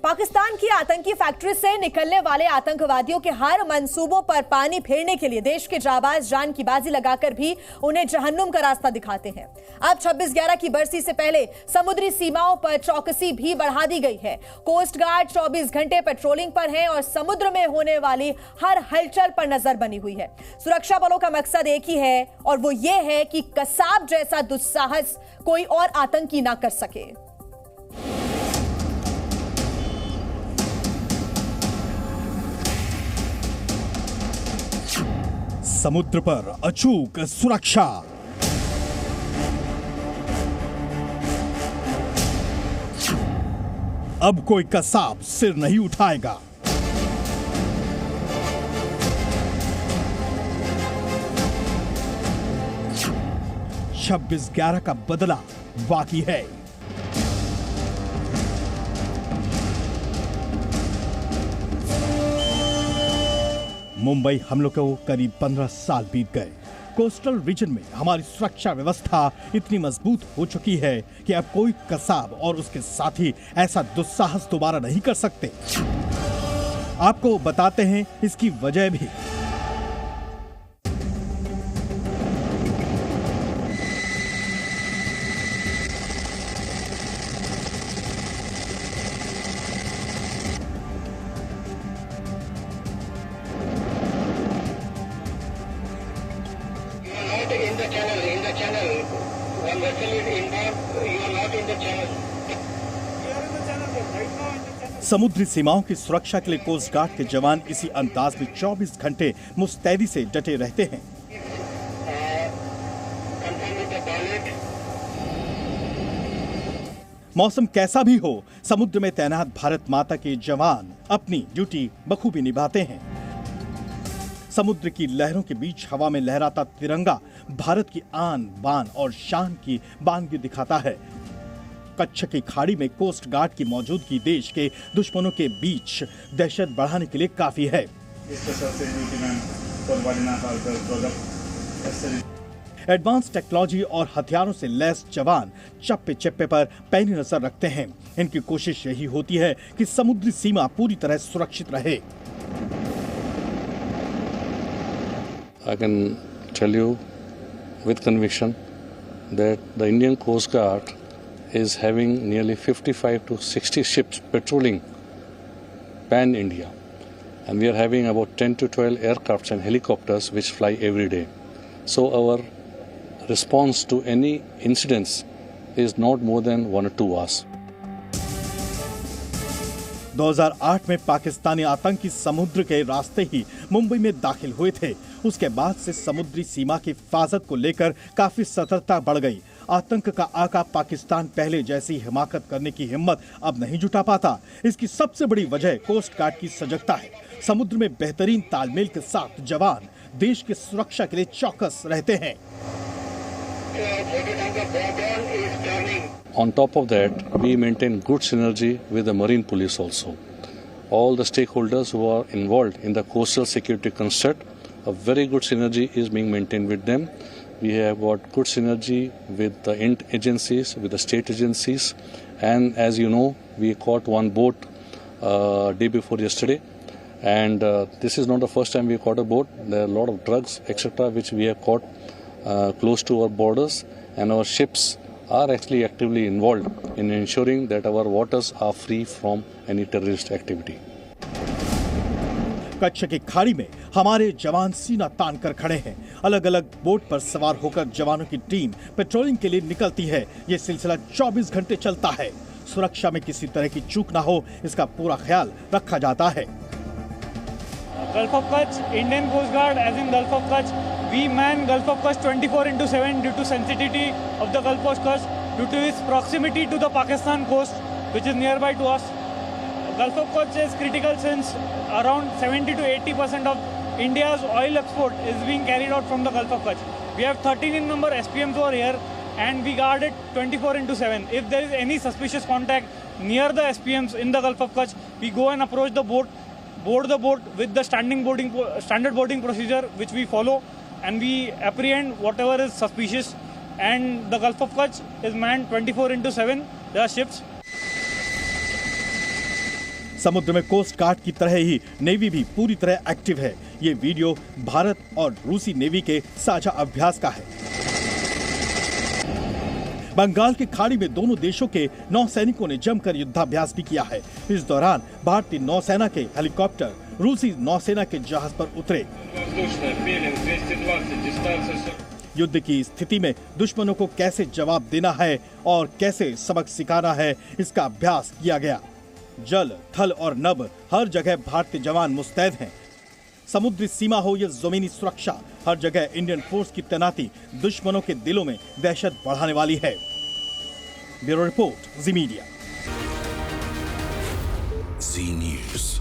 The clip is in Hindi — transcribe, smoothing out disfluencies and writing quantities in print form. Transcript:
पाकिस्तान की आतंकी फैक्ट्री से निकलने वाले आतंकवादियों के हर मंसूबों पर पानी फेरने के लिए देश के जाबाज जान की बाजी लगाकर भी उन्हें जहन्नुम का रास्ता दिखाते हैं। अब 26/11 की बरसी से पहले समुद्री सीमाओं पर चौकसी भी बढ़ा दी गई है। कोस्ट गार्ड 24 घंटे पेट्रोलिंग पर है और समुद्र में होने वाली हर हलचल पर नजर बनी हुई है। सुरक्षा बलों का मकसद एक ही है और वो ये है कि कसाब जैसा दुस्साहस कोई और आतंकी ना कर सके। समुद्र पर अचूक सुरक्षा। अब कोई कसाब सिर नहीं उठाएगा। छब्बीस 11 का बदला बाकी है। मुंबई हमलों को करीब 15 साल बीत गए। कोस्टल रीजन में हमारी सुरक्षा व्यवस्था इतनी मजबूत हो चुकी है कि अब कोई कसाब और उसके साथी ऐसा दुस्साहस दोबारा नहीं कर सकते। आपको बताते हैं इसकी वजह भी। In the channel, one vessel is inbound, you are not in the channel. You are in the channel, right now in the channel. समुद्री सीमाओं की सुरक्षा के लिए कोस्ट गार्ड के जवान इसी अंदाज में 24 घंटे मुस्तैदी से डटे रहते हैं। मौसम कैसा भी हो, समुद्र में तैनात भारत माता के जवान अपनी ड्यूटी बखूबी निभाते हैं। समुद्र की लहरों के बीच हवा में लहराता तिरंगा भारत की आन बान और शान की बानगी दिखाता है। कच्छ की खाड़ी में कोस्ट गार्ड की मौजूदगी देश के दुश्मनों के बीच दहशत बढ़ाने के लिए काफी है। एडवांस टेक्नोलॉजी और हथियारों से लैस जवान चप्पे चप्पे पर पैनी नजर रखते हैं। इनकी कोशिश यही होती है कि समुद्री सीमा पूरी तरह सुरक्षित रहे। I can tell you with conviction that the Indian Coast Guard is having nearly 55 to 60 ships patrolling pan-India, and we are having about 10 to 12 aircrafts and helicopters which fly every day. So our response to any incidents is not more than 1 or 2 hours. 2008 में पाकिस्तानी आतंकी समुद्र के रास्ते ही मुंबई में दाखिल हुए थे। उसके बाद से समुद्री सीमा की हिफाजत को लेकर काफी सतर्कता बढ़ गई। आतंक का आका पाकिस्तान पहले जैसी हिमाकत करने की हिम्मत अब नहीं जुटा पाता। इसकी सबसे बड़ी वजह कोस्ट गार्ड की सजगता है। समुद्र में बेहतरीन तालमेल के साथ जवान देश की सुरक्षा के लिए चौकस रहते हैं। On top of that, we maintain good synergy with the Marine Police also. All the stakeholders who are involved in the coastal security construct, a very good synergy is being maintained with them. We have got good synergy with the agencies, with the state agencies, and as you know, we caught one boat day before yesterday. And this is not the first time we caught a boat. There are a lot of drugs, etc., which we have caught close to our borders, and our ships are actually actively involved in ensuring that our waters are free from any terrorist activity. Kutch की खाड़ी में हमारे जवान सीना तान कर खड़े हैं। अलग अलग बोट पर सवार होकर जवानों की टीम पेट्रोलिंग के लिए निकलती है। ये सिलसिला 24 घंटे चलता है। सुरक्षा में किसी तरह की चूक ना हो, इसका पूरा ख्याल रखा जाता है। Gulf of Kutch, Indian Coast Guard, as in Gulf of Kutch, we man Gulf of Kutch 24/7 due to sensitivity of the Gulf of Kutch, due to its proximity to the Pakistan coast, which is nearby to us. Gulf of Kutch is critical since around 70 to 80% of India's oil export is being carried out from the Gulf of Kutch. We have 13 in number SPMs over here, and we guard it 24/7. If there is any suspicious contact near the SPMs in the Gulf of Kutch, we go and approach the boat, board the boat with the standard boarding procedure which we follow, and we apprehend whatever is suspicious. And the Gulf of Kutch is manned 24/7. There are ships. समुद्र में कोस्ट गार्ड की तरह ही नेवी भी पूरी तरह एक्टिव है। ये वीडियो भारत और रूसी नेवी के साझा अभ्यास का है। बंगाल की खाड़ी में दोनों देशों के नौसैनिकों ने जमकर युद्धाभ्यास भी किया है। इस दौरान भारतीय नौसेना के हेलीकॉप्टर रूसी नौसेना के जहाज पर उतरे। युद्ध की स्थिति में दुश्मनों को कैसे जवाब देना है और कैसे सबक सिखाना है, इसका अभ्यास किया गया। जल, थल और नभ हर जगह भारतीय जवान मुस्तैद हैं। समुद्री सीमा हो या जमीनी सुरक्षा, हर जगह इंडियन फोर्स की तैनाती दुश्मनों के दिलों में दहशत बढ़ाने वाली है। ब्यूरो रिपोर्ट, जी मीडिया। जी न्यूज़।